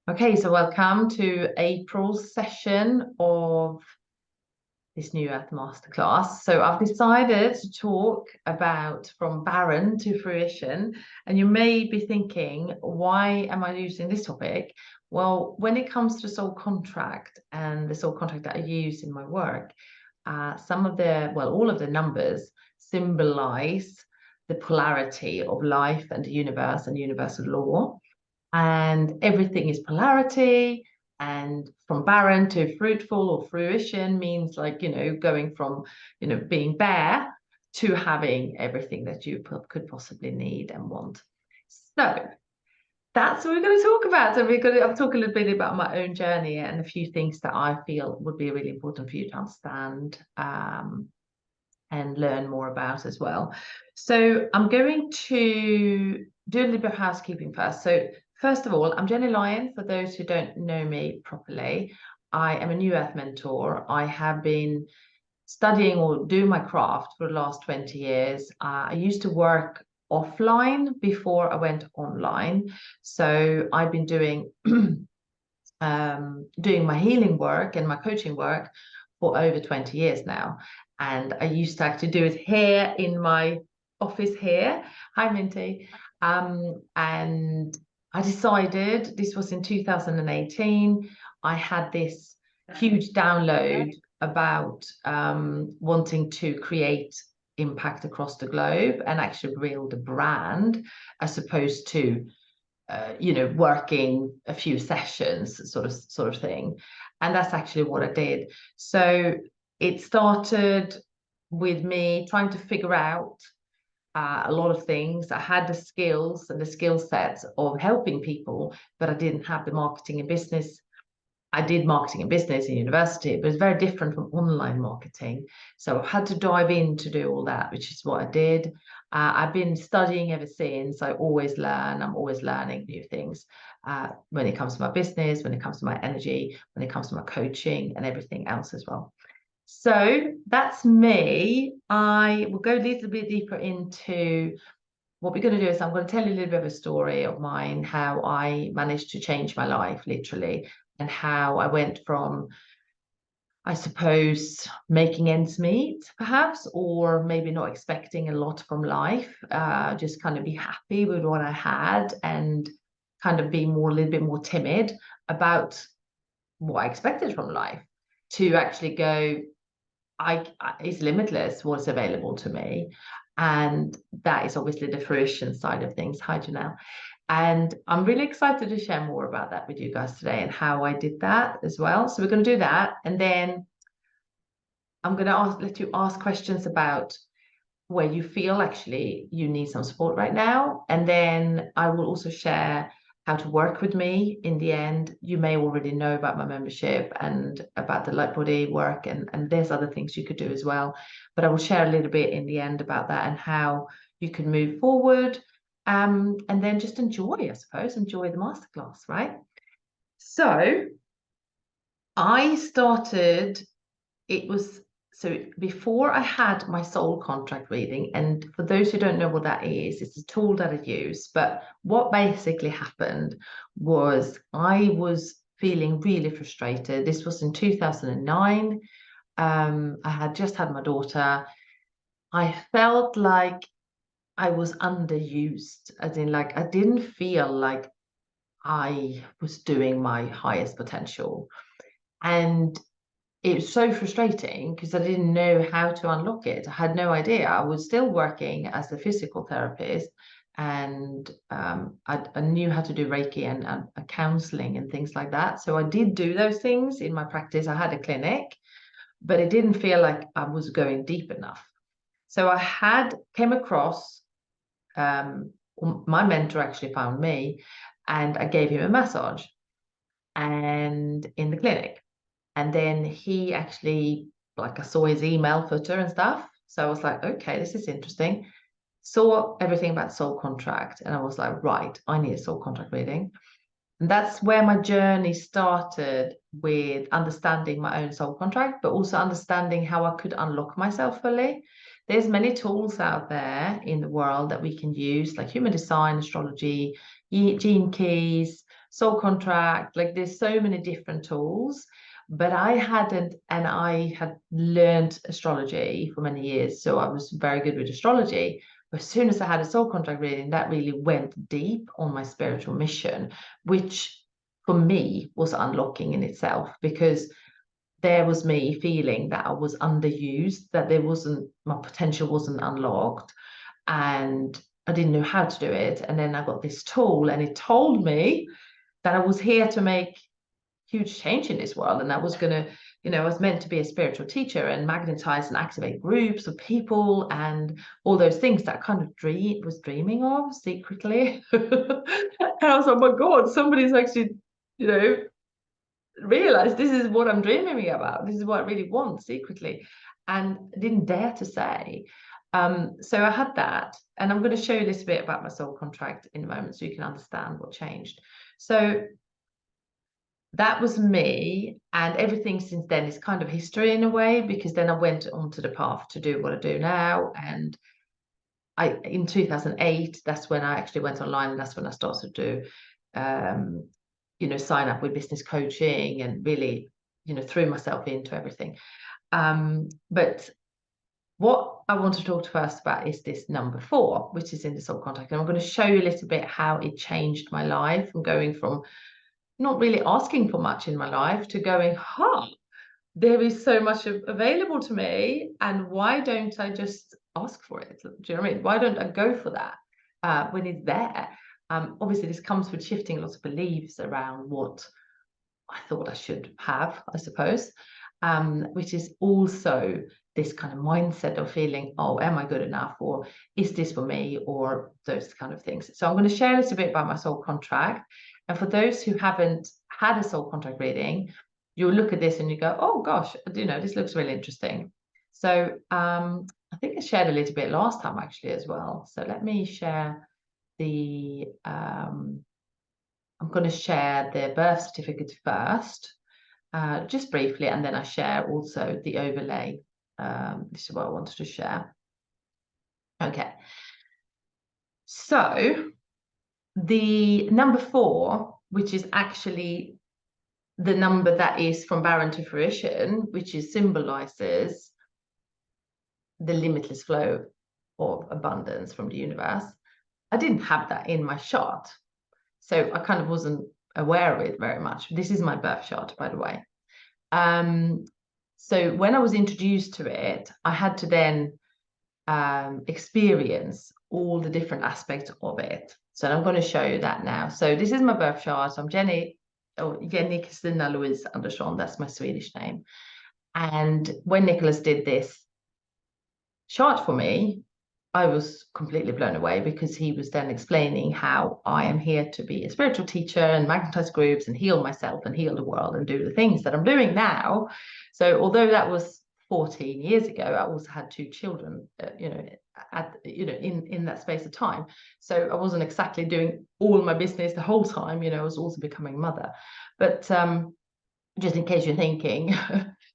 Okay, so welcome to April's session of this new Earth Masterclass. So I've decided to talk about from Barren to Fruition, and you may be thinking, why am I using this topic? Well, when it comes to soul contract and the soul contract that I use in my work, all of the numbers symbolize the polarity of life and the universe and universal law. And everything is polarity, and from barren to fruitful or fruition means, like, going from being bare to having everything that you could possibly need and want. So that's what we're going to talk about. And I'll talk a little bit about my own journey and a few things that I feel would be really important for you to understand and learn more about as well. So I'm going to do a little bit of housekeeping first. So first of all, I'm Jenny Lyon. For those who don't know me properly, I am a New Earth mentor. I have been studying or doing my craft for the last 20 years. I used to work offline before I went online. So I've been doing my healing work and my coaching work for over 20 years now. And I used to actually do it here in my office here. Hi, Minty. And I decided, this was in 2018, I had this huge download about wanting to create impact across the globe and actually build a brand, as opposed to working a few sessions sort of thing. And that's actually what I did. So it started with me trying to figure out a lot of things. I had the skills and the skill sets of helping people, but I didn't have the marketing and business. I did marketing and business in university, but it's very different from online marketing. So I had to dive in to do all that, which is what I did. I've been studying ever since. I always learn. I'm always learning new things when it comes to my business, when it comes to my energy, when it comes to my coaching and everything else as well. So that's me. I will go a little bit deeper into what we're going to do. Is I'm going to tell you a little bit of a story of mine, how I managed to change my life, literally, and how I went from, I suppose, making ends meet, perhaps, or maybe not expecting a lot from life, just kind of be happy with what I had and kind of be a little bit more timid about what I expected from life, to actually go, it's limitless what's available to me. And that is obviously the fruition side of things. Hi, Janelle. And I'm really excited to share more about that with you guys today and how I did that as well. So we're going to do that. And then I'm going to let you ask questions about where you feel actually you need some support right now. And then I will also share how to work with me in the end. You may already know about my membership and about the light body work, and there's other things you could do as well. But I will share a little bit in the end about that and how you can move forward. And then just enjoy the masterclass, right? So before I had my soul contract reading, and for those who don't know what that is, it's a tool that I use. But what basically happened was I was feeling really frustrated. This was in 2009. I had just had my daughter. I felt like I was underused, as in, like, I didn't feel like I was doing my highest potential. And it was so frustrating because I didn't know how to unlock it. I had no idea. I was still working as a physical therapist, and I knew how to do Reiki and counseling and things like that. So I did do those things in my practice. I had a clinic, but it didn't feel like I was going deep enough. So I came across, my mentor actually found me, and I gave him a massage and in the clinic. And then he actually, like, I saw his email footer and stuff. So I was like, okay, this is interesting. Saw everything about soul contract. And I was like, right, I need a soul contract reading. And that's where my journey started, with understanding my own soul contract, but also understanding how I could unlock myself fully. There's many tools out there in the world that we can use, like human design, astrology, gene keys, soul contract, like there's so many different tools, but I hadn't, and I had learned astrology for many years, so I was very good with astrology. But as soon as I had a soul contract reading, that really went deep on my spiritual mission, which for me was unlocking in itself, because there was me feeling that I was underused, that there wasn't, my potential wasn't unlocked, and I didn't know how to do it. And then I got this tool, and it told me that I was here to make huge change in this world, and I was going to, I was meant to be a spiritual teacher and magnetize and activate groups of people and all those things that I kind of was dreaming of secretly. And I was like, oh my God, somebody's actually, realized this is what I'm dreaming about. This is what I really want secretly, and didn't dare to say. So I had that, and I'm going to show you a little bit about my soul contract in a moment so you can understand what changed. So that was me, and everything since then is kind of history in a way, because then I went onto the path to do what I do now. And in 2008, that's when I actually went online, and that's when I started to sign up with business coaching and really, threw myself into everything. But what I want to talk first about is this number 4, which is in the soul contract. And I'm going to show you a little bit how it changed my life, from going from not really asking for much in my life to going, there is so much available to me, and why don't I just ask for it? Do you know what I mean? Why don't I go for that when it's there? Obviously, this comes with shifting lots of beliefs around what I thought I should have, I suppose, which is also this kind of mindset of feeling, oh, am I good enough? Or is this for me? Or those kind of things. So I'm going to share a little bit about my soul contract. And for those who haven't had a soul contract reading, you'll look at this and you go, oh gosh, this looks really interesting. So I think I shared a little bit last time actually as well. So let me share the, I'm going to share the birth certificate first, just briefly, and then I share also the overlay. This is what I wanted to share. Okay. So the number 4, which is actually the number that is from Barren to Fruition, which symbolizes the limitless flow of abundance from the universe. I didn't have that in my chart, so I kind of wasn't aware of it very much. This is my birth chart, by the way. So when I was introduced to it, I had to then experience all the different aspects of it. So I'm going to show you that now. So this is my birth chart. I'm Jenny Kristina Louise Andersson. That's my Swedish name. And when Nicholas did this chart for me, I was completely blown away, because he was then explaining how I am here to be a spiritual teacher and magnetize groups and heal myself and heal the world and do the things that I'm doing now. So although that was 14 years ago, I also had 2 children, in that space of time. So I wasn't exactly doing all my business the whole time. I was also becoming a mother. But just in case you're thinking,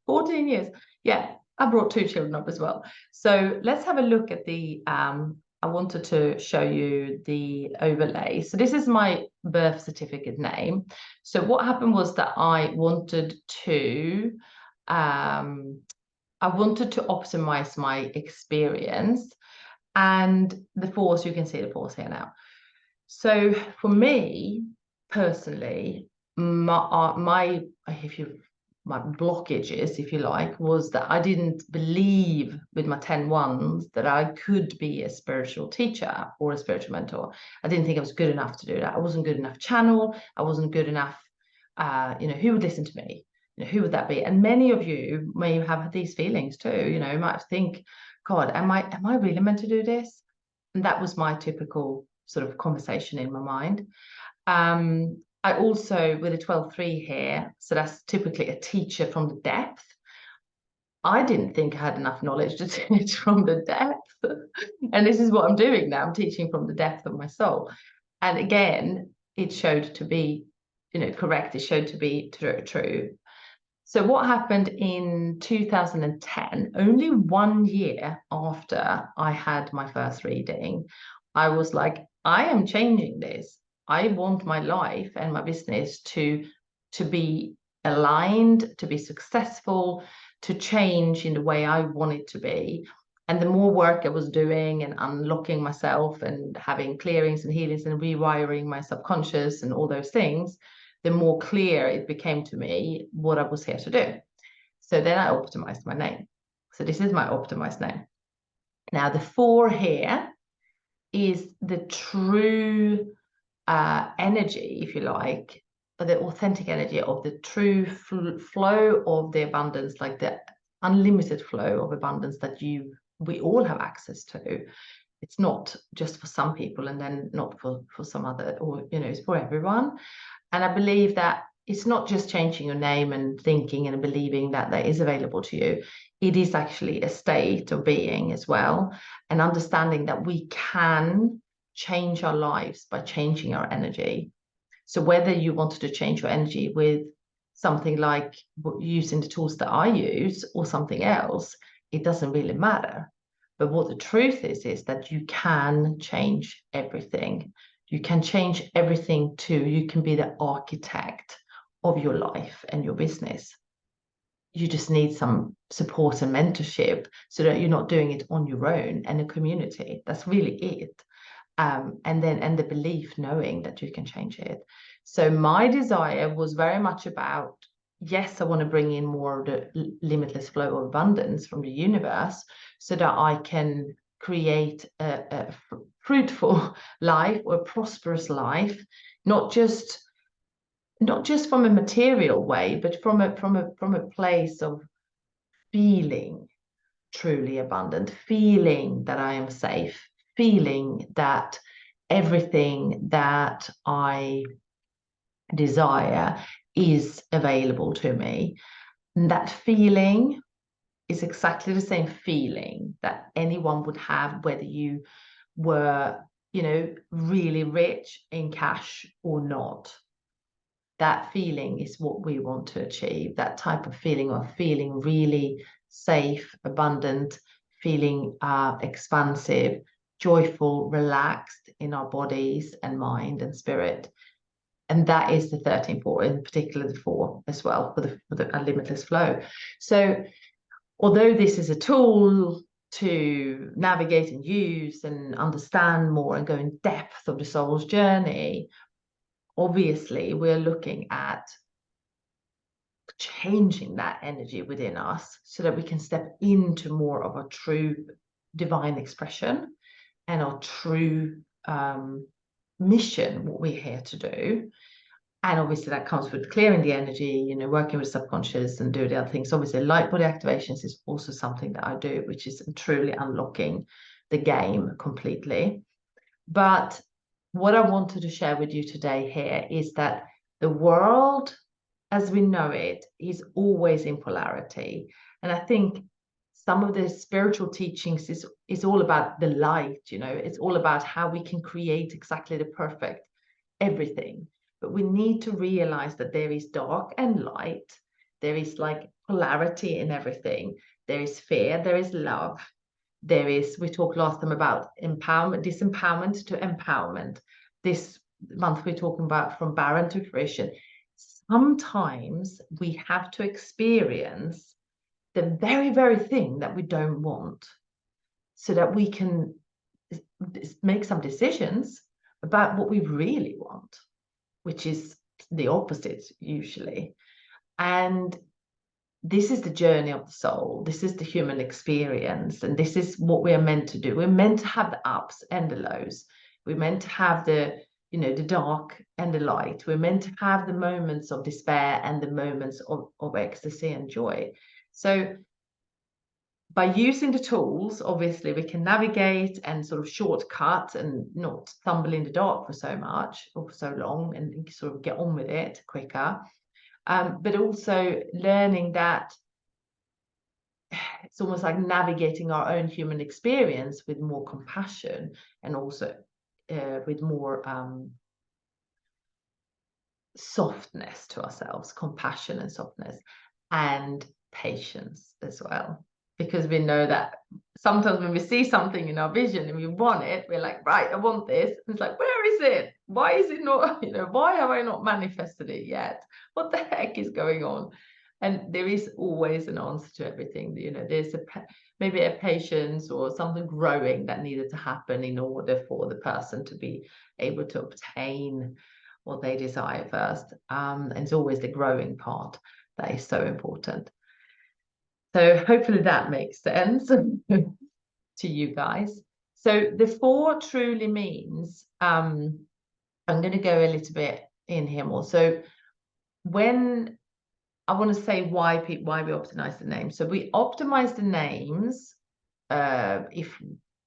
14 years, yeah. I brought 2 children up as well. So let's have a look at the, I wanted to show you the overlay. So this is my birth certificate name. So what happened was that I wanted to optimize my experience, and the force, you can see the force here now. So for me personally, my blockages, if you like, was that I didn't believe with my 10 wands that I could be a spiritual teacher or a spiritual mentor. I didn't think I was good enough to do that. I wasn't good enough channel. I wasn't good enough. Who would listen to me? Who would that be? And many of you may have these feelings too. You might think, God, am I really meant to do this? And that was my typical sort of conversation in my mind. I also, with a 12-3 here, so that's typically a teacher from the depth. I didn't think I had enough knowledge to teach from the depth. And this is what I'm doing now. I'm teaching from the depth of my soul. And again, it showed to be, correct. It showed to be true. So what happened in 2010, only 1 year after I had my first reading, I was like, I am changing this. I want my life and my business to be aligned, to be successful, to change in the way I want it to be. And the more work I was doing and unlocking myself and having clearings and healings and rewiring my subconscious and all those things, the more clear it became to me what I was here to do. So then I optimized my name. So this is my optimized name. Now the 4 here is the true energy, if you like, the authentic energy of the true flow of the abundance, like the unlimited flow of abundance that we all have access to. It's not just for some people and then not for some other, or it's for everyone. And I believe that it's not just changing your name and thinking and believing that that is available to you. It is actually a state of being as well, and understanding that we can change our lives by changing our energy. So whether you wanted to change your energy with something like using the tools that I use or something else, it doesn't really matter. But what the truth is that you can change everything. You can change everything too. You can be the architect of your life and your business. You just need some support and mentorship so that you're not doing it on your own, and a community. That's really it. And the belief, knowing that you can change it. So my desire was very much about, yes, I want to bring in more of the limitless flow of abundance from the universe so that I can create a fruitful life or a prosperous life, not just from a material way, but from a place of feeling truly abundant, feeling that I am safe, feeling that everything that I desire is available to me. And that feeling is exactly the same feeling that anyone would have, whether you were, really rich in cash or not. That feeling is what we want to achieve, that type of feeling of feeling really safe, abundant, feeling expansive, joyful, relaxed in our bodies and mind and spirit. And that is the 13 4, in particular the 4 as well, for the limitless flow. So although this is a tool to navigate and use and understand more and go in depth of the soul's journey, obviously we're looking at changing that energy within us so that we can step into more of a true divine expression and our true mission, what we're here to do. And obviously that comes with clearing the energy, working with subconscious and doing the other things. Obviously light body activations is also something that I do, which is truly unlocking the game completely. But what I wanted to share with you today here is that the world as we know it is always in polarity. And I think some of the spiritual teachings is all about the light, it's all about how we can create exactly the perfect everything. But we need to realize that there is dark and light. There is like polarity in everything. There is fear, there is love. We talked last time about empowerment, disempowerment to empowerment. This month we're talking about from Barren to Fruition. Sometimes we have to experience the very, very thing that we don't want so that we can make some decisions about what we really want, which is the opposite usually. And this is the journey of the soul. This is the human experience. And this is what we are meant to do. We're meant to have the ups and the lows. We're meant to have the dark and the light. We're meant to have the moments of despair and the moments of ecstasy and joy. So by using the tools, obviously we can navigate and sort of shortcut and not stumble in the dark for so much or for so long, and sort of get on with it quicker. But also learning that it's almost like navigating our own human experience with more compassion and also with more softness to ourselves, compassion and softness, and patience as well. Because we know that sometimes when we see something in our vision and we want it, we're like, right, I want this. And it's like, where is it? why is it not, why have I not manifested it yet? What the heck is going on? And there is always an answer to everything. There's maybe a patience or something growing that needed to happen in order for the person to be able to obtain what they desire first. And it's always the growing part that is so important. So hopefully that makes sense to you guys. So the 4 truly means, I'm going to go a little bit in here more. So when I want to say why we optimize the names. So we optimize the names, if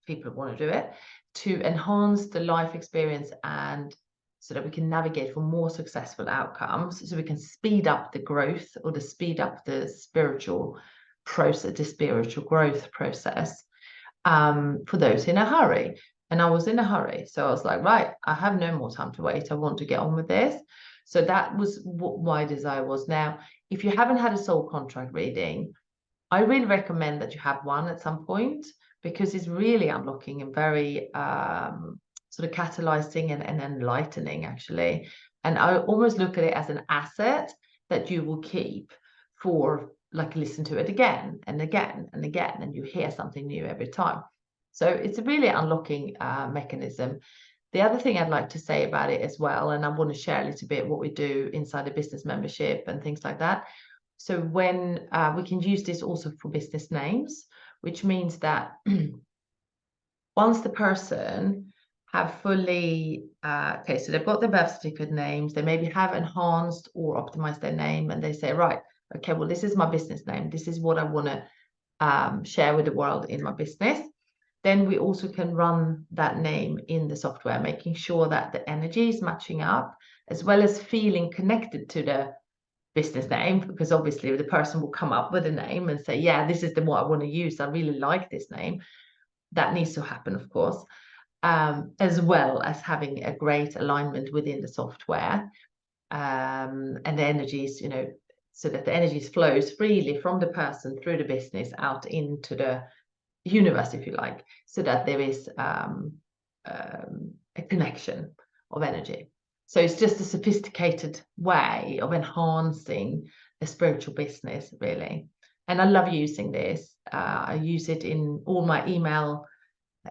people want to do it, to enhance the life experience and so that we can navigate for more successful outcomes, so we can speed up the growth or the speed up the spiritual process, the spiritual growth process, for those in a hurry. And I was in a hurry. So I was like, right, I have no more time to wait. I want to get on with this. So that was what my desire was. Now, if you haven't had a soul contract reading, I really recommend that you have one at some point, because it's really unlocking and very sort of catalyzing and enlightening, actually. And I almost look at it as an asset that you will keep for, like, listen to it again and again and again, and you hear something new every time. So it's a really unlocking mechanism. The other thing I'd like to say about it as well, and I want to share a little bit what we do inside a business membership and things like that. So when we can use this also for business names, which means that once the person have fully, okay, so they've got their birth certificate names, they maybe have enhanced or optimized their name, and they say, right, okay, well, this is my business name. This is what I want to share with the world in my business. Then we also can run that name in the software, making sure that the energy is matching up, as well as feeling connected to the business name, because obviously the person will come up with a name and say, yeah, this is the one I want to use. I really like this name. That needs to happen, of course, as well as having a great alignment within the software, and the energies, so that the energies flows freely from the person through the business out into the universe, if you like, so that there is a connection of energy. So it's just a sophisticated way of enhancing a spiritual business, really. And I love using this. I use it in all my email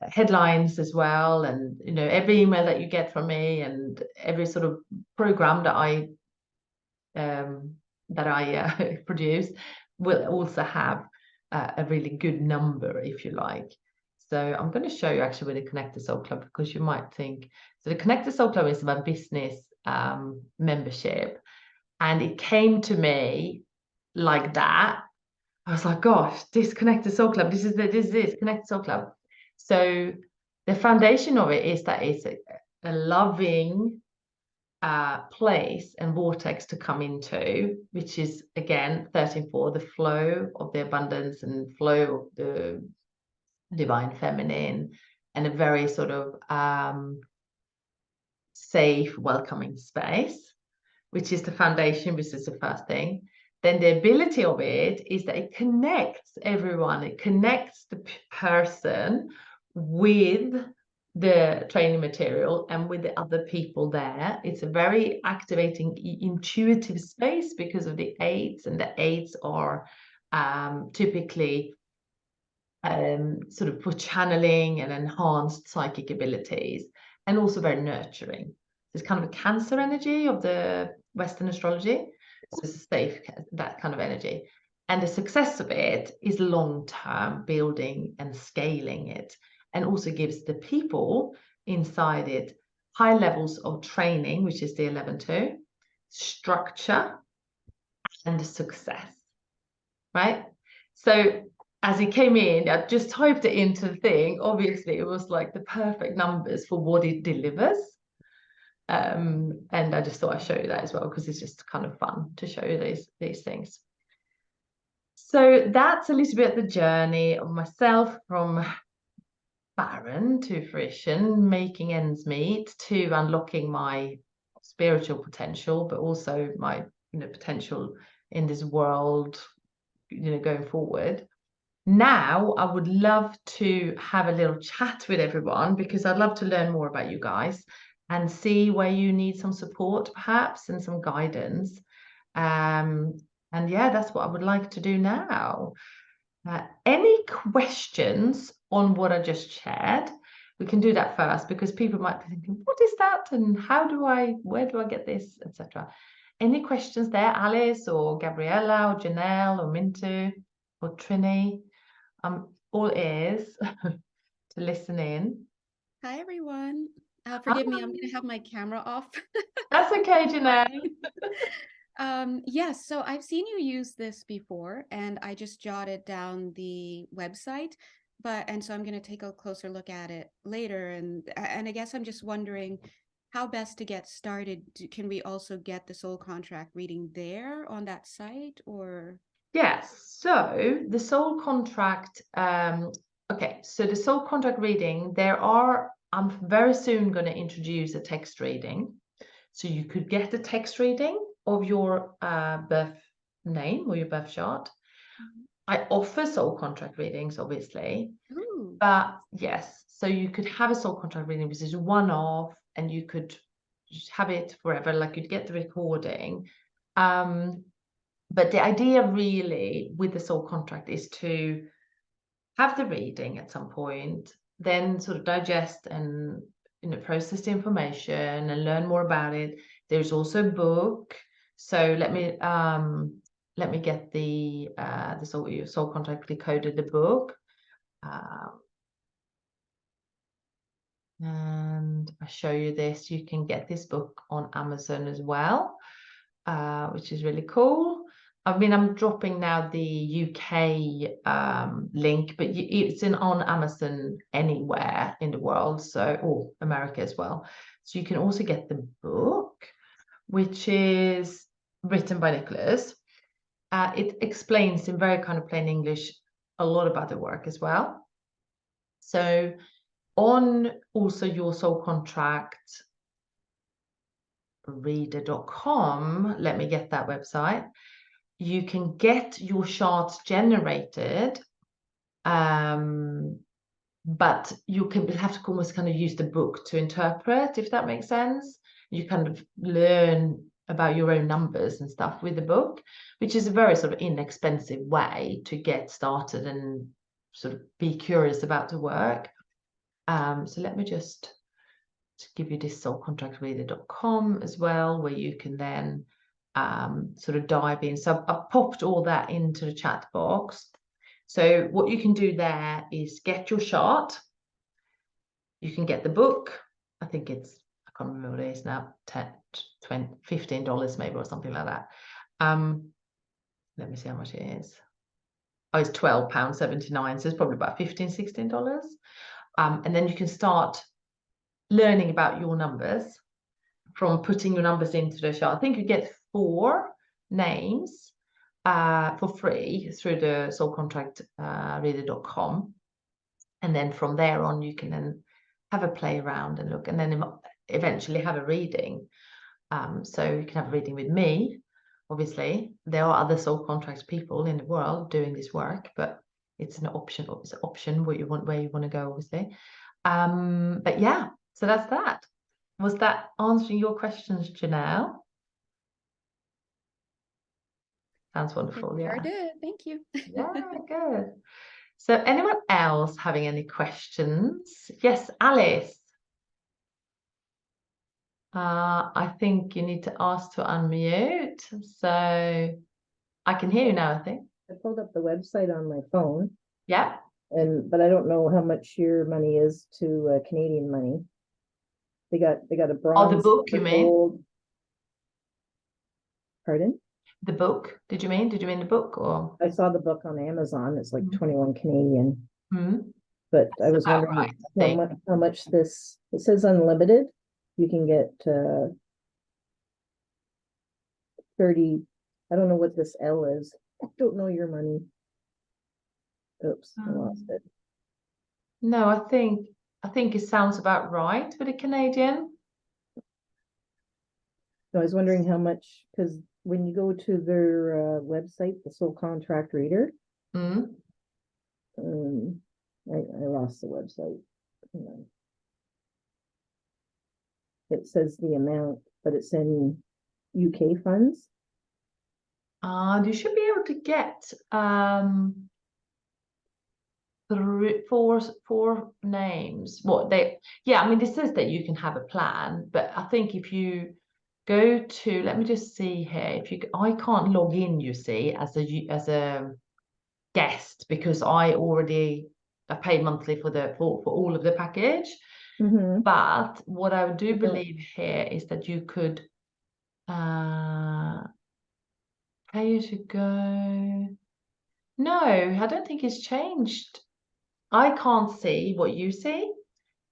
headlines as well. And, every email that you get from me and every sort of program that I produce will also have a really good number, if you like. So I'm going to show you actually with the Connect the Soul Club, because you might think, so the Connect the Soul Club is my business membership, and it came to me like that. I was like, gosh, this Connect the Soul Club, this is Connect the Soul Club. So the foundation of it is that it's a loving place and vortex to come into, which is, again, 13.4, the flow of the abundance and flow of the divine feminine, and a very sort of safe, welcoming space, which is the foundation, which is the first thing. Then the ability of it is that it connects everyone. It connects the person with the training material and with the other people there. It's a very activating, intuitive space because of the aids, and the aids are typically sort of for channeling and enhanced psychic abilities, and also very nurturing. It's kind of a Cancer energy of the Western astrology. So it's safe, that kind of energy. And the success of it is long-term building and scaling it, and also gives the people inside it high levels of training, which is the 11.2, structure, and success, right? So as it came in, I just typed it into the thing. Obviously, it was like the perfect numbers for what it delivers. And I just thought I'd show you that as well, because it's just kind of fun to show you these things. So that's a little bit of the journey of myself from Barren to Fruition, making ends meet, to unlocking my spiritual potential, but also my potential in this world, going forward. Now I would love to have a little chat with everyone, because I'd love to learn more about you guys. and see where you need some support perhaps and some guidance. And yeah, that's what I would like to do now. Any questions on what I just shared? We can do that first, because people might be thinking, what is that? And where do I get this, etc. Any questions there, Alice or Gabriella or Janelle or Mintu or Trini? I'm all ears to listen in. Hi, everyone. Forgive me, I'm going to have my camera off. That's okay, Janelle. Yes, so I've seen you use this before, and I just jotted down the website, and so I'm going to take a closer look at it later. And I guess I'm just wondering how best to get started. Can we also get the soul contract reading there on that site, or? Yes, so the soul contract, okay, so the soul contract reading, I'm very soon going to introduce a text reading. So you could get a text reading of your birth name or your birth chart. I offer soul contract readings, obviously. Ooh. But yes, so you could have a soul contract reading, which is one-off, and you could just have it forever, like you'd get the recording. But the idea really with the soul contract is to have the reading at some point, then sort of digest and process the information and learn more about it. There's also a book. So let me get the soul contract decoded, the book. And I show you this. You can get this book on Amazon as well, which is really cool. I mean, I'm dropping now the UK link, but it's on Amazon anywhere in the world, or America as well. So you can also get the book, which is written by Nicholas. It explains in very kind of plain English a lot about the work as well. So on also your soul contract reader.com, let me get that website. You can get your charts generated, but you can have to almost kind of use the book to interpret, if that makes sense. You kind of learn about your own numbers and stuff with the book, which is a very sort of inexpensive way to get started and sort of be curious about the work. So let me just give you this soulcontractreader.com as well, where you can then sort of dive in. So I've popped all that into the chat box. So what you can do there is get your chart. You can get the book. I think it's, I can't remember what it is now, $10, $20, $15 maybe, or something like that. Let me see how much it is. Oh, it's £12.79, so it's probably about $15, $16. And then you can start learning about your numbers from putting your numbers into the chart. I think you get 4 names for free through the soulcontractreader.com. And then from there on, you can then have a play around and look, and then eventually have a reading. So you can have a reading with me. Obviously, there are other soul contract people in the world doing this work, but it's an option. It's an option where you want to go, obviously. But yeah, so that's that. Was that answering your questions, Janelle? Sounds wonderful. It Yeah. sure did. Thank you. Yeah, good. So anyone else having any questions? Yes, Alice. I think you need to ask to unmute. So I can hear you now, I think. I pulled up the website on my phone, Yeah. but I don't know how much your money is to Canadian money. They got a bronze. Oh, the book, you mean? Gold. Pardon? The book? Did you mean the book, or? I saw the book on Amazon. It's like 21 Canadian. But That's I was about wondering right, how much this. It says unlimited. You can get 30. I don't know what this L is. I don't know your money. Oops, I lost it. No, I think it sounds about right for the Canadian. No, I was wondering how much, because when you go to their website, the Soul Contract Reader, I lost the website. it says the amount, but it's in UK funds. And you should be able to get four names. I mean, this says that you can have a plan, but I think if you go to, let me just see here, I can't log in, you see, as a guest, because I paid monthly for all of the package. Mm-hmm. But what I do believe here is that you could pay as you go. No, I don't think it's changed. I can't see what you see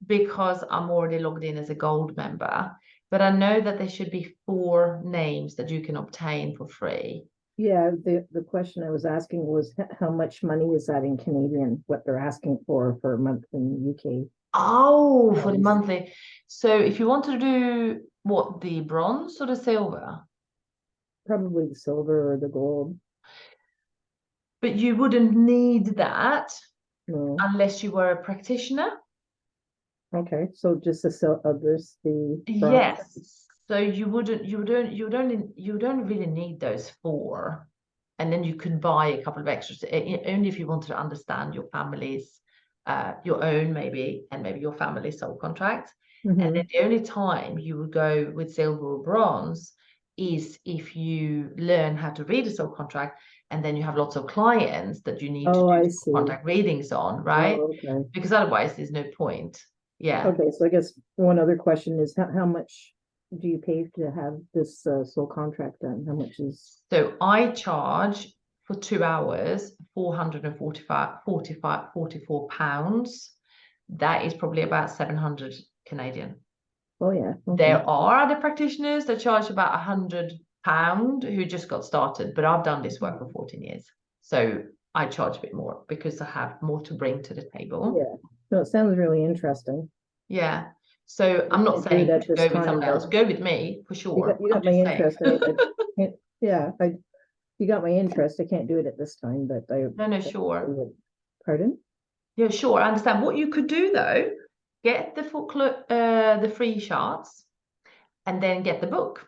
because I'm already logged in as a gold member, but I know that there should be 4 names that you can obtain for free. Yeah, the question I was asking was how much money is that in Canadian, what they're asking for a month in UK? Oh, for the monthly. So if you want to do what, the bronze or the silver? Probably the silver or the gold. But you wouldn't need that No. unless you were a practitioner. Okay, so just the bronze. Yes. So you would only really need those 4, and then you could buy a couple of extras only if you wanted to understand your family's, your own maybe, and maybe your family's soul contract. Mm-hmm. And then the only time you would go with silver or bronze is if you learn how to read a soul contract, and then you have lots of clients that you need to do soul contract readings on, right? Oh, okay. Because otherwise there's no point. Yeah. Okay, so I guess one other question is how much do you pay to have this soul contract done? How much is? So I charge for 2 hours 44 pounds. That is probably about 700 Canadian. Oh yeah. Okay. There are other practitioners that charge about £100 who just got started, but I've done this work for 14 years. So I charge a bit more because I have more to bring to the table. Yeah. No, it sounds really interesting. Yeah. So I'm not saying go with someone else. Go with me for sure. You got my interest. You got my interest. I can't do it at this time, but No, sure. Pardon? Yeah, sure. I understand. What you could do though, get the free charts, and then get the book.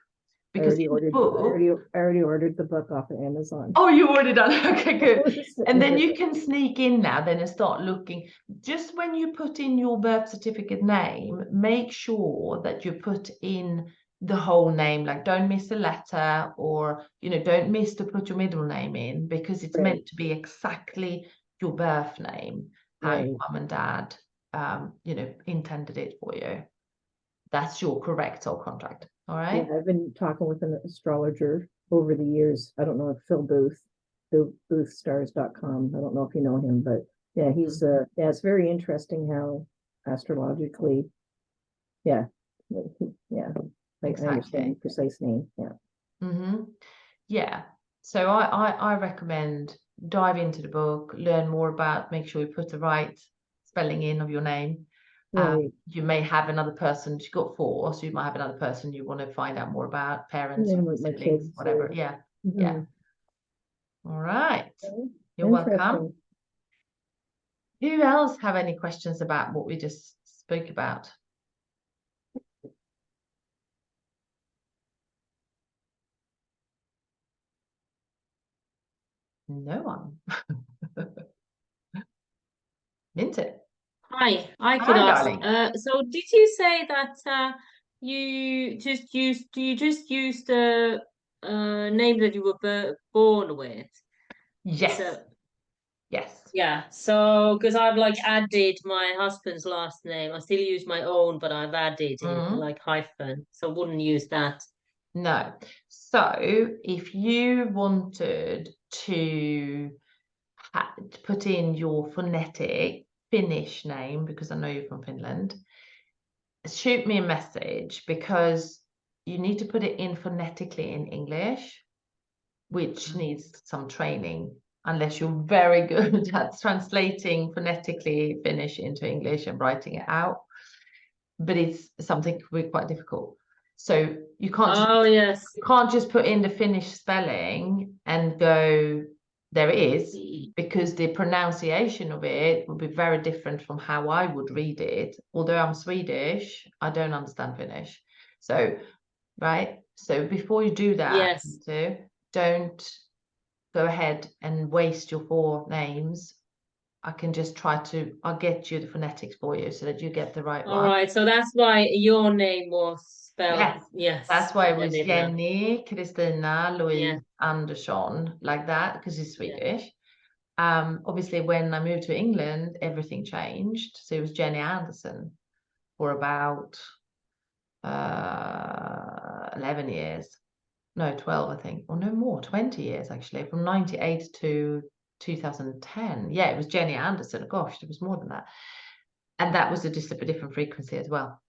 Because I already ordered the book off of Amazon. Oh, you already done. Okay, good. And then you can sneak in now then and start looking. Just when you put in your birth certificate name, make sure that you put in the whole name. Like, don't miss a letter, or don't miss to put your middle name in, because it's meant to be exactly your birth name, how your mum and dad intended it for you. That's your correct soul contract. All right. Yeah, I've been talking with an astrologer over the years. I don't know if Phil Booth, boothstars.com. I don't know if you know him, but yeah, he's it's very interesting how astrologically, exactly. I understand precise name. Yeah. So I recommend dive into the book, learn more about, make sure you put the right spelling in of your name. You may have another person. You've got 4, so you might have another person you want to find out more about, parents, siblings, whatever. Yeah. All right. You're welcome. Who else have any questions about what we just spoke about? No one. Minty. Hi, I could ask. So did you say that you just used the name that you were born with? Yes. Yes. Yeah. So because I've added my husband's last name, I still use my own, but I've added in hyphen, so I wouldn't use that. No. So if you wanted to put in your phonetic Finnish name, because I know you're from Finland, shoot me a message, because you need to put it in phonetically in English, which needs some training, unless you're very good at translating phonetically Finnish into English and writing it out. But it's something quite difficult. So you can't you can't just put in the Finnish spelling and go, there it is, because the pronunciation of it would be very different from how I would read it. Although I'm Swedish, I don't understand Finnish. So, right. So before you do that, Yes. don't go ahead and waste your 4 names. I can just I'll get you the phonetics for you so that you get the right All one. right. So that's why your name was spelled. Yes. Yes. That's why it was Jenny. Jenny, Kristina, Louise, Yeah. Andersson, like that, because he's Yeah. Swedish. Obviously, when I moved to England, everything changed. So it was Jenny Anderson for about 11 years. No, 12, I think. Or no more, 20 years actually, from 98 to 2010. Yeah, it was Jenny Anderson. Gosh, it was more than that. And that was just a different frequency as well.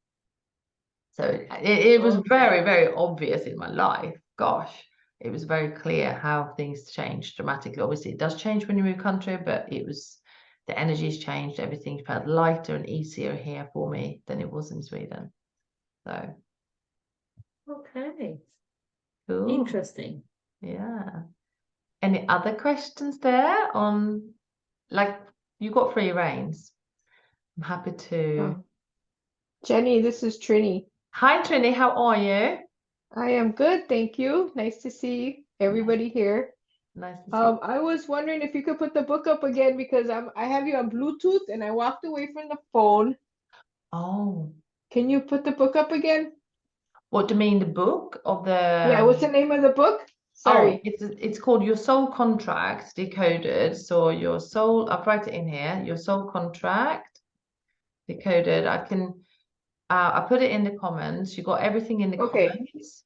So it was very, very obvious in my life. Gosh, it was very clear how things changed dramatically. Obviously, it does change when you move country, but the energies changed. Everything felt lighter and easier here for me than it was in Sweden. So. Okay. Cool. Interesting. Yeah. Any other questions there on, like, you got free reins? I'm happy to. Jenny, this is Trini. Hi, Trini. How are you? I am good, thank you. Nice to see everybody here. Nice to see. I was wondering if you could put the book up again because I have you on Bluetooth and I walked away from the phone. Oh. Can you put the book up again? What do you mean, the book of the? Yeah, what's the name of the book? Sorry. Oh, it's called Your Soul Contract Decoded. So your soul, I'll write it in here. Your Soul Contract Decoded. I put it in the comments. You got everything in the comments.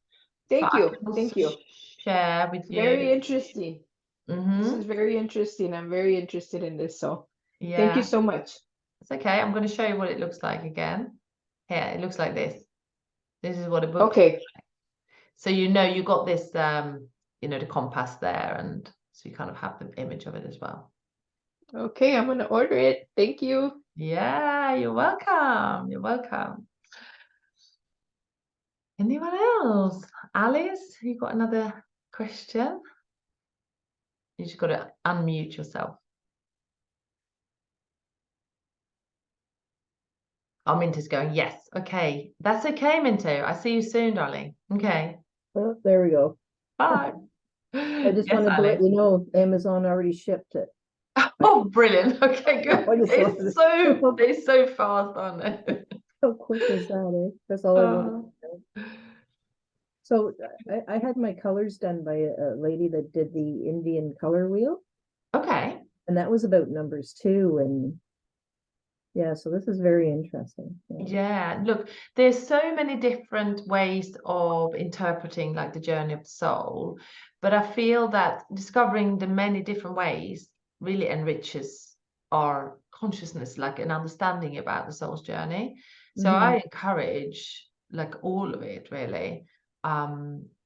Thank But you. I can Thank you. share with you. Very interesting. Mm-hmm. This is very interesting. I'm very interested in this. So Yeah. thank you so much. It's okay. I'm going to show you what it looks like again. Here, it looks like this. This is what a book looks like. So you got this, the compass there, and so you kind of have the image of it as well. Okay, I'm going to order it. Thank you. Yeah, you're welcome. You're welcome. Anyone else? Alice, you got another question? You just got to unmute yourself. Oh, Minto's going, yes. Okay. That's okay, Minto. I see you soon, darling. Okay. Oh, there we go. Bye. I just wanted to let you know Amazon already shipped it. Oh, brilliant. Okay, good. I just wanted to- They're so fast, aren't they? How quick is that, eh? That's all I wanted to know. So I had my colors done by a lady that did the Indian color wheel. Okay. And that was about numbers too. And yeah, so this is very interesting. Yeah, look, there's so many different ways of interpreting like the journey of the soul, but I feel that discovering the many different ways really enriches our consciousness, like an understanding about the soul's journey. So I encourage like all of it really.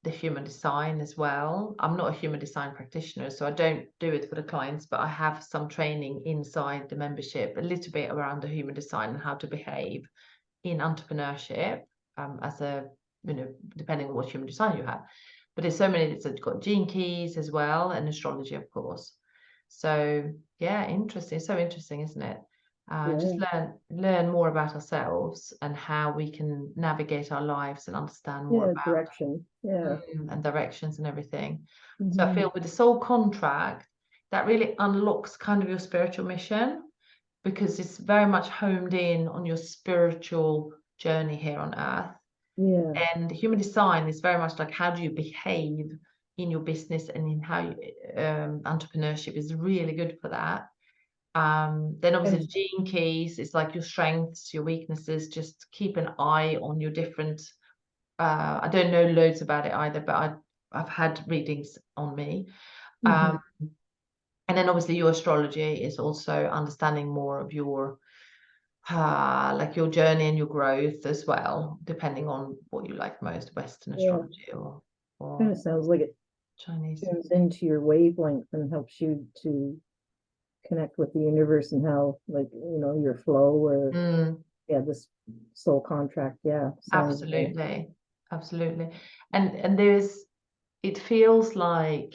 The human design as well. I'm not a human design practitioner, so I don't do it for the clients, but I have some training inside the membership, a little bit around the human design and how to behave in entrepreneurship, as a, depending on what human design you have. But there's so many, it's got gene keys as well, and astrology, of course. So yeah, interesting. So interesting, isn't it? Just learn more about ourselves and how we can navigate our lives and understand more about direction. And directions and everything. So I feel with the soul contract, that really unlocks kind of your spiritual mission, because it's very much homed in on your spiritual journey here on earth. Yeah. And human design is very much like, how do you behave in your business, and in how entrepreneurship is really good for that. Then obviously gene keys is like your strengths, your weaknesses. Just keep an eye on your different, I don't know loads about it either, but I've had readings on me. And then obviously your astrology is also understanding more of your like your journey and your growth as well, depending on what you like most, Western astrology or kind of sounds like it Chinese. tunes into your wavelength and helps you to connect with the universe and how, like, your flow or this soul contract. Absolutely. And it feels like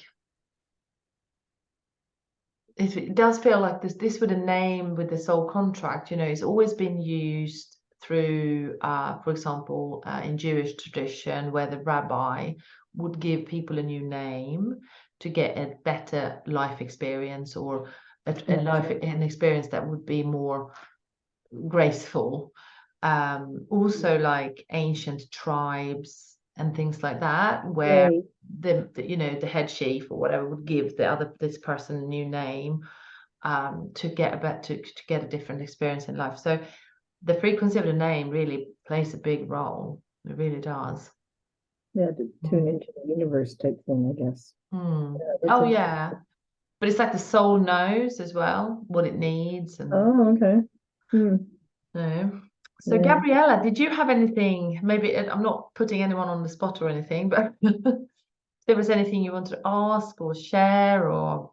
it does feel like this with a name, with the soul contract, it's always been used through, for example, in Jewish tradition, where the rabbi would give people a new name to get a better life experience, or an experience that would be more graceful. Also like ancient tribes and things like that, where the the head chief or whatever would give this person a new name, to get a different experience in life. So the frequency of the name really plays a big role. It really does. Yeah, to tune into the universe type thing, I guess. Oh yeah, but it's like the soul knows as well what it needs. And okay. So Yeah. Gabriella, did you have anything? Maybe I'm not putting anyone on the spot or anything, but if there was anything you wanted to ask or share, or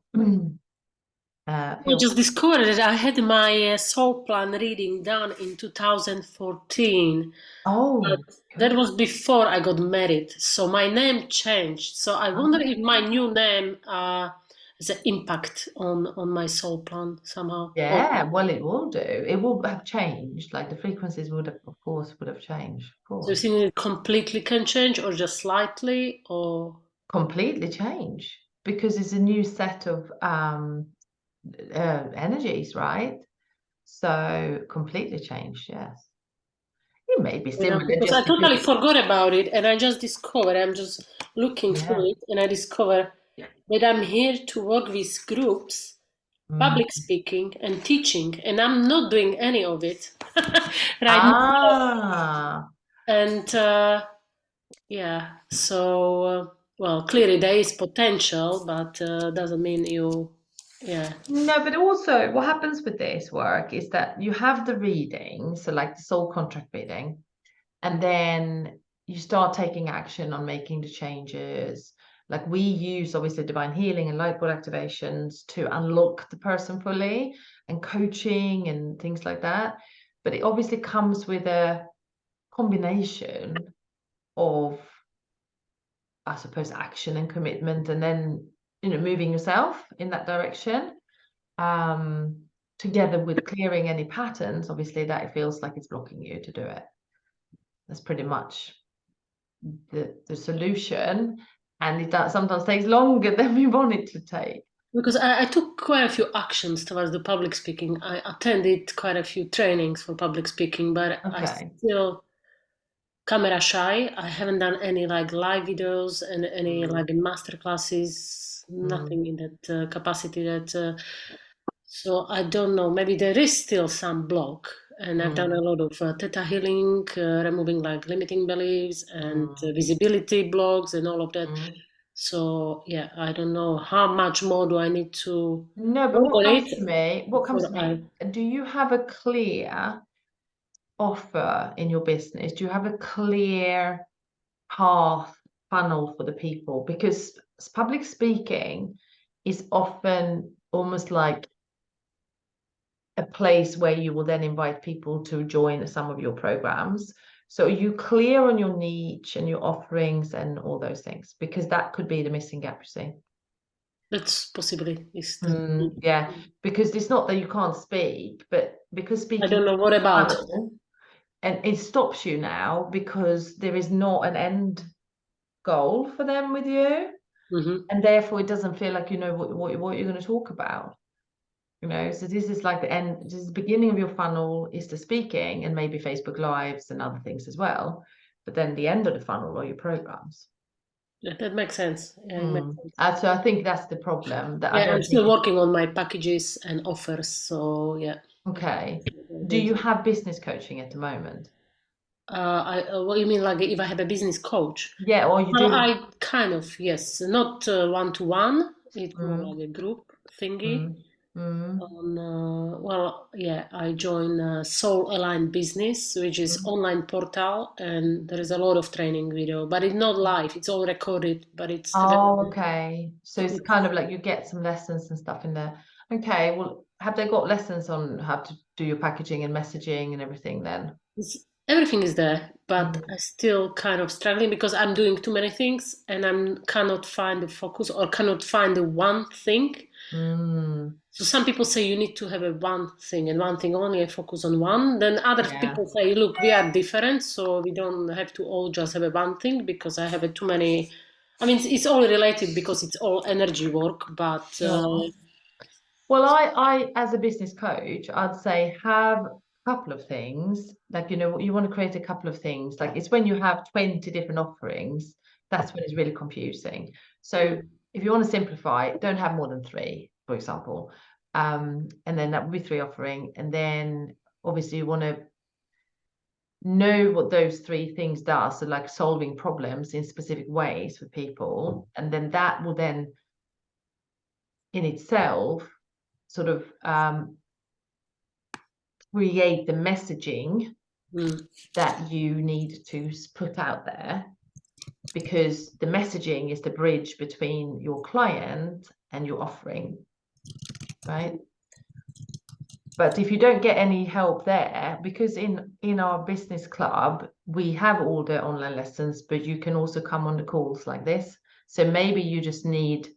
I just discovered that I had my soul plan reading done in 2014. Oh, that was before I got married, so my name changed. So I wonder if my new name has an impact on my soul plan somehow. Yeah, well, it will do. It will have changed. Like the frequencies would have, of course, changed. Of course. So you think it completely can change, or just slightly, or completely change, because it's a new set of energies, right? So completely changed. Yes, it may be similar. because I totally forgot about it, and I just discovered. I'm just looking through it, and I discover that I'm here to work with groups, public speaking and teaching, and I'm not doing any of it now. And so well, clearly there is potential, but doesn't mean you. No, but also what happens with this work is that you have the reading, so like the soul contract reading, and then you start taking action on making the changes. Like we use obviously divine healing and light ball activations to unlock the person fully, and coaching and things like that. But it obviously comes with a combination of, I suppose, action and commitment, and then moving yourself in that direction, together with clearing any patterns, obviously, that it feels like it's blocking you to do it. That's pretty much the solution, and it sometimes takes longer than we want it to take. Because I took quite a few actions towards the public speaking. I attended quite a few trainings for public speaking, but I still camera shy. I haven't done any like live videos and any like masterclasses, nothing in that capacity. So I don't know, maybe there is still some block. And I've done a lot of theta healing, removing like limiting beliefs and visibility blocks and all of that. So yeah, I don't know how much more do I need to. No, but what comes to me, do you have a clear offer in your business? Do you have a clear path, funnel for the people? Because public speaking is often almost like a place where you will then invite people to join some of your programs. So are you clear on your niche and your offerings and all those things? Because that could be the missing gap, you see. That's possibly. Yeah, because it's not that you can't speak, but because speaking, I don't know what about, and it stops you now because there is not an end goal for them with you, and therefore it doesn't feel like you know what you're going to talk about. So this is like the end. This is the beginning of your funnel is the speaking and maybe Facebook Lives and other things as well. But then the end of the funnel are your programs. Yeah, that makes sense. Yeah, it makes sense. So I think that's the problem. That I'm still working on my packages and offers. So yeah. Okay. Do you have business coaching at the moment? What you mean, like if I have a business coach? Yeah, or you do? I kind of, yes, not one-to-one. It's more like a group thingy. I joined Soul Aligned Business, which is online portal, and there is a lot of training video, but it's not live. It's all recorded, but it's. Oh, okay. So it's kind of like you get some lessons and stuff in there. Okay. Well, have they got lessons on how to do your packaging and messaging and everything then? everything is there, but I still kind of struggling because I'm doing too many things and I cannot find the focus or cannot find the one thing. So some people say you need to have a one thing and one thing only and focus on one. Then other people say, look, we are different, so we don't have to all just have a one thing because I have too many. I mean, it's all related because it's all energy work, but. Well, I, as a business coach, I'd say have a couple of things. Like, you know, you want to create a couple of things. Like it's when you have 20 different offerings, that's when it's really confusing. So if you want to simplify, don't have more than 3, for example. And then that would be 3 offering. And then obviously you want to know what those 3 things does. So like solving problems in specific ways for people. And then that will then in itself sort of create the messaging that you need to put out there, because the messaging is the bridge between your client and your offering, right? But if you don't get any help there, because in our business club, we have all the online lessons, but you can also come on the calls like this. So maybe you just need,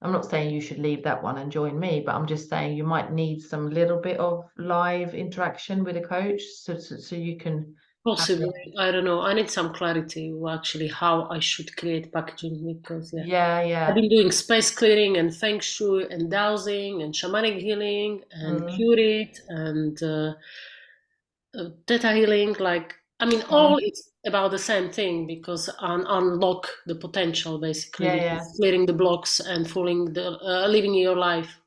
I'm not saying you should leave that one and join me, but I'm just saying you might need some little bit of live interaction with a coach so you can possibly, I don't know. I need some clarity actually how I should create packaging because I've been doing space clearing and feng shui and dowsing and shamanic healing and curate and theta healing. Like, I mean, all it's about the same thing because unlock the potential basically, clearing the blocks and filling the living your life,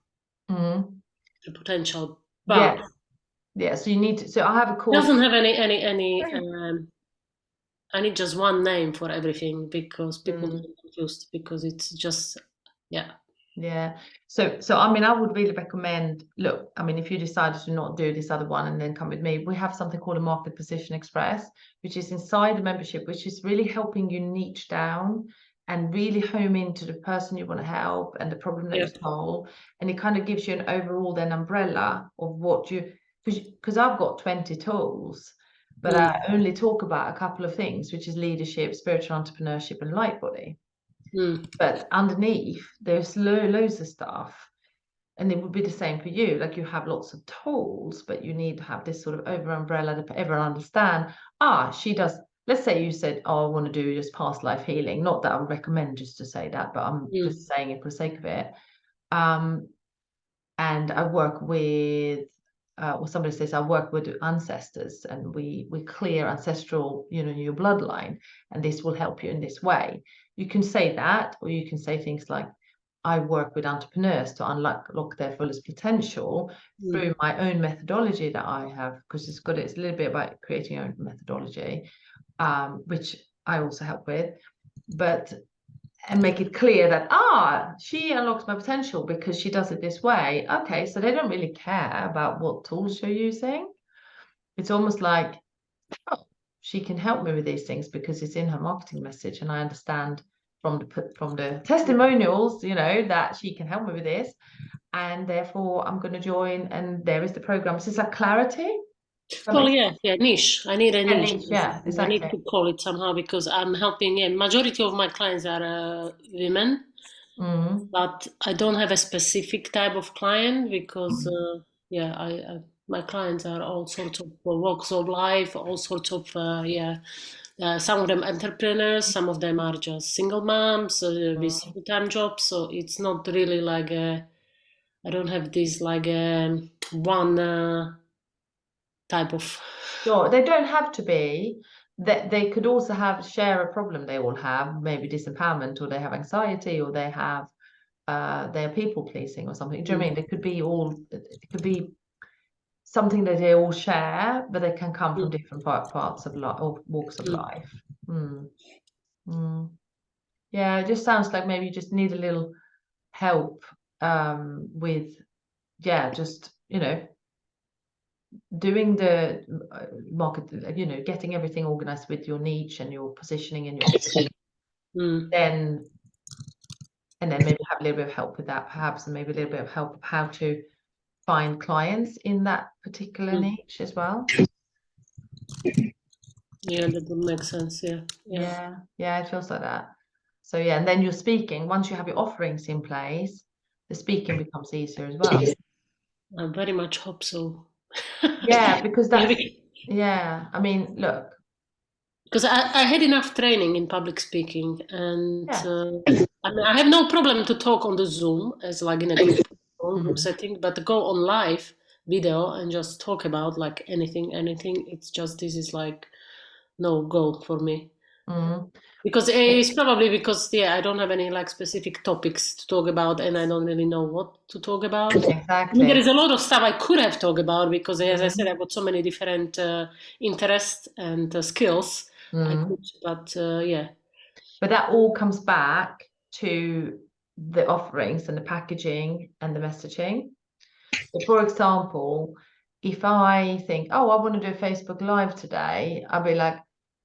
the potential. But so you need to. So I have a course. Doesn't have any. I need just one name for everything because people get confused because it's just So I mean, I would really recommend, look, I mean, if you decided to not do this other one and then come with me, we have something called a Market Position Express, which is inside the membership, which is really helping you niche down and really home into the person you want to help and the problem that you solve. And it kind of gives you an overall then umbrella of what you, because I've got 20 tools, but I only talk about a couple of things, which is leadership, spiritual entrepreneurship, and light body. But underneath, there's loads of stuff. And it would be the same for you. Like you have lots of tools, but you need to have this sort of over umbrella that everyone understand. She does. Let's say you said, I want to do just past life healing. Not that I would recommend just to say that, but I'm just saying it for the sake of it. And I work with, or somebody says, I work with ancestors and we clear ancestral, your bloodline, and this will help you in this way. You can say that, or you can say things like, I work with entrepreneurs to unlock their fullest potential through my own methodology that I have, because it's a little bit about creating your own methodology, which I also help with, and make it clear that, she unlocks my potential because she does it this way. Okay, so they don't really care about what tools you're using. It's almost like, she can help me with these things because it's in her marketing message, and I understand from the testimonials, that she can help me with this, and therefore I'm going to join, and there is the program. So it's like clarity. Well, niche. I need a niche. Exactly. I need to call it somehow because I'm helping. Majority of my clients are women, but I don't have a specific type of client because my clients are all sorts of walks of life, all sorts of some of them entrepreneurs, some of them are just single moms with full-time jobs. So it's not really like I don't have this like one type of. Sure, they don't have to be. That they could also share a problem they all have, maybe disempowerment, or they have anxiety, or they have they're people pleasing or something. Do you know what I mean? It could be something that they all share, but they can come from different parts of life or walks of life. Yeah, it just sounds like maybe you just need a little help with just doing the market, getting everything organized with your niche and your positioning and your then maybe have a little bit of help with that perhaps, and maybe a little bit of help of how to find clients in that particular niche as well. Yeah, that would make sense. Yeah. Yeah, it feels like that. So yeah, and then you're speaking. Once you have your offerings in place, the speaking becomes easier as well. I very much hope so. Yeah, because that's I mean, look, because I had enough training in public speaking, and yeah. I mean, I have no problem to talk on the Zoom as like in a group setting, but to go on live video and just talk about like anything, it's just, this is like no go for me. Because it's probably because I don't have any like specific topics to talk about, and I don't really know what to talk about. Exactly. I mean, there is a lot of stuff I could have talked about, because as I said, I've got so many different interests and skills. I could, but yeah. But that all comes back to the offerings and the packaging and the messaging. So for example, if I think, oh, I want to do a Facebook Live today, I'll be like,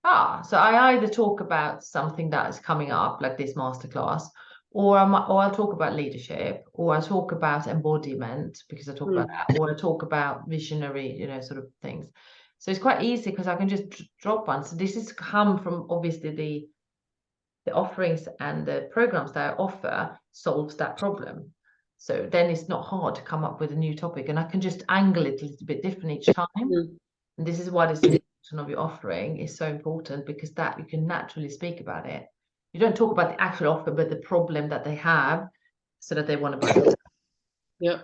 so I either talk about something that is coming up, like this masterclass, or I'll talk about leadership, or I'll talk about embodiment, because I talk about that, or I talk about visionary, sort of things. So it's quite easy because I can just drop one. So this has come from obviously the offerings and the programs that I offer solves that problem. So then it's not hard to come up with a new topic, and I can just angle it a little bit different each time. And this is why this intention of your offering is so important, because that you can naturally speak about it. You don't talk about the actual offer, but the problem that they have, so that they want to buy it. Yeah.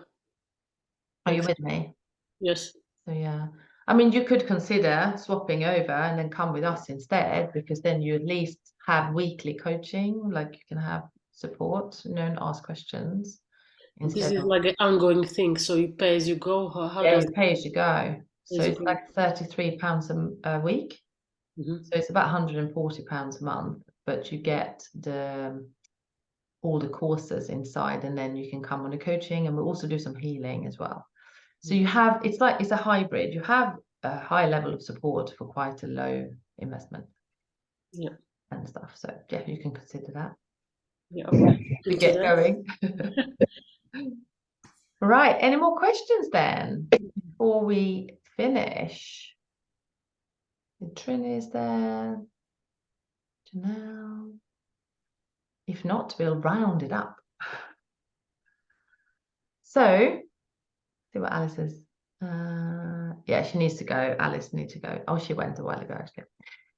Are you with me? Yes. So yeah. I mean, you could consider swapping over and then come with us instead, because then you at least have weekly coaching, like you can have support, and ask questions. This is like an ongoing thing, so you pay as you go. How does you pay as you go? So it's like £33 a week. So it's about £140 a month, but you get all the courses inside, and then you can come on the coaching, and we'll also do some healing as well. So you have, it's a hybrid. You have a high level of support for quite a low investment. Yeah. And stuff. So yeah, you can consider that. Yeah. Okay. To get going. Right. Any more questions then before we finish? Trin is there. Janelle. If not, we'll round it up. So, see what Alice is. Yeah, she needs to go. Alice needs to go. Oh, she went a while ago, actually.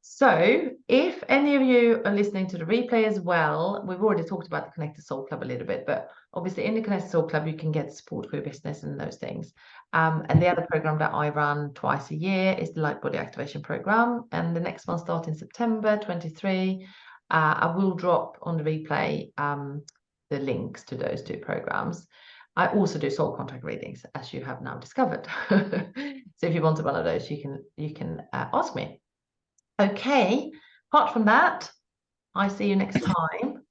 So, if any of you are listening to the replay as well, we've already talked about the Connected Soul Club a little bit, but obviously in the Connected Soul Club, you can get support for your business and those things. And the other program that I run twice a year is the Light Body Activation Program. And the next one starts in September 23. I will drop on the replay the links to those two programs. I also do soul contract readings, as you have now discovered. So if you wanted one of those, you can ask me. Okay, apart from that, I see you next time.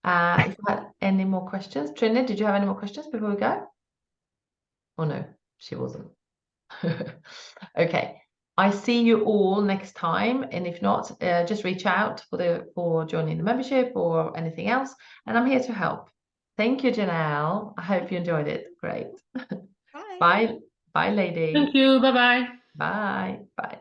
If you had any more questions, Trina, did you have any more questions before we go? Oh no, she wasn't. Okay, I see you all next time, and if not, just reach out for joining the membership or anything else, and I'm here to help. Thank you, Janelle. I hope you enjoyed it. Great. Bye. Bye. Bye, ladies. Thank you. Bye-bye. Bye. Bye.